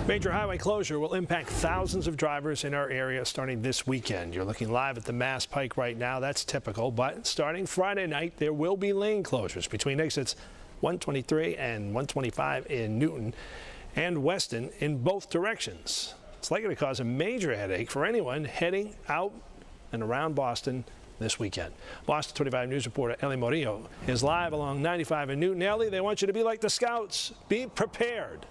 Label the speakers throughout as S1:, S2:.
S1: Major highway closure will impact thousands of drivers in our area starting this weekend. You're looking live at the Mass Pike right now. That's typical, but starting Friday night, there will be lane closures between exits 123 and 125 in Newton and Weston in both directions. It's likely to cause a major headache for anyone heading out and around Boston this weekend. Boston 25 News reporter Ellie Morillo is live along 95 in Newton. Ellie, they want you to be like the Scouts. Be prepared.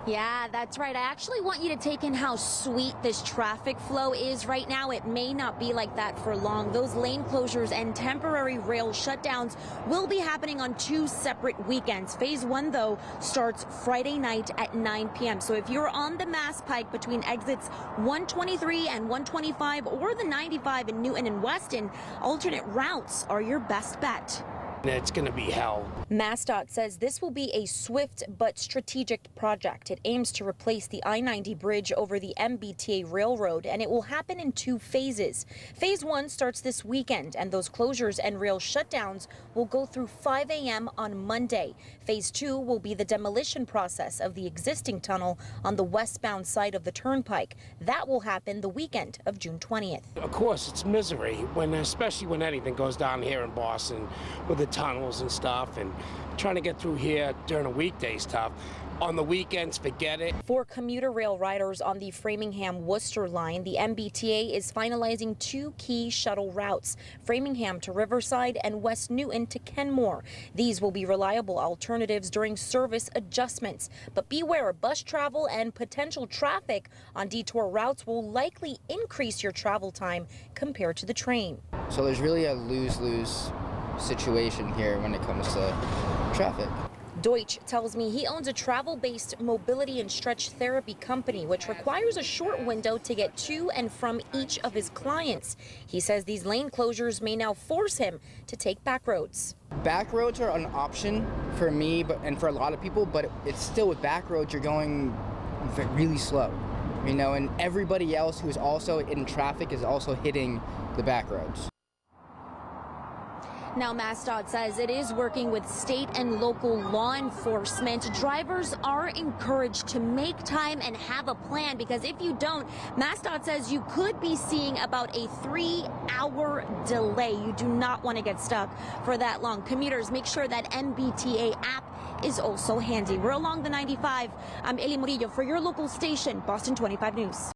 S2: Yeah, that's right. I actually want you to take in how sweet this traffic flow is right now. It may not be like that for long. Those lane closures and temporary rail shutdowns will be happening on 2 separate weekends. Phase 1, though, starts Friday night at 9 p.m. So if you're on the Mass Pike between exits 123 and 125 or the 95 in Newton and Weston, alternate routes are your best bet.
S3: It's going to be hell.
S2: MassDOT says this will be a swift but strategic project. It aims to replace the I-90 bridge over the MBTA railroad, and it will happen in 2 phases. Phase 1 starts this weekend, and those closures and rail shutdowns will go through 5 a.m. on Monday. Phase 2 will be the demolition process of the existing tunnel on the westbound side of the turnpike. That will happen the weekend of June 20th.
S3: Of course, it's misery, especially when anything goes down here in Boston with the tunnels and stuff, and trying to get through here during a weekday stuff. On the weekends, forget it.
S2: For commuter rail riders on the Framingham-Worcester line, the MBTA is finalizing 2 key shuttle routes, Framingham to Riverside and West Newton to Kenmore. These will be reliable alternatives during service adjustments. But beware, bus travel and potential traffic on detour routes will likely increase your travel time compared to the train.
S4: So there's really a lose-lose situation here when it comes to traffic.
S2: Deutsch tells me he owns a travel-based mobility and stretch therapy company, which requires a short window to get to and from each of his clients. He says these lane closures may now force him to take back roads.
S4: Back roads are an option for me and for a lot of people, but it's still with back roads, you're going really slow, and everybody else who is also in traffic is also hitting the back roads.
S2: Now, MassDOT says it is working with state and local law enforcement. Drivers are encouraged to make time and have a plan, because if you don't, MassDOT says you could be seeing about a 3-hour delay. You do not want to get stuck for that long. Commuters, make sure that MBTA app is also handy. We're along the 95. I'm Ellie Morillo for your local station, Boston 25 News.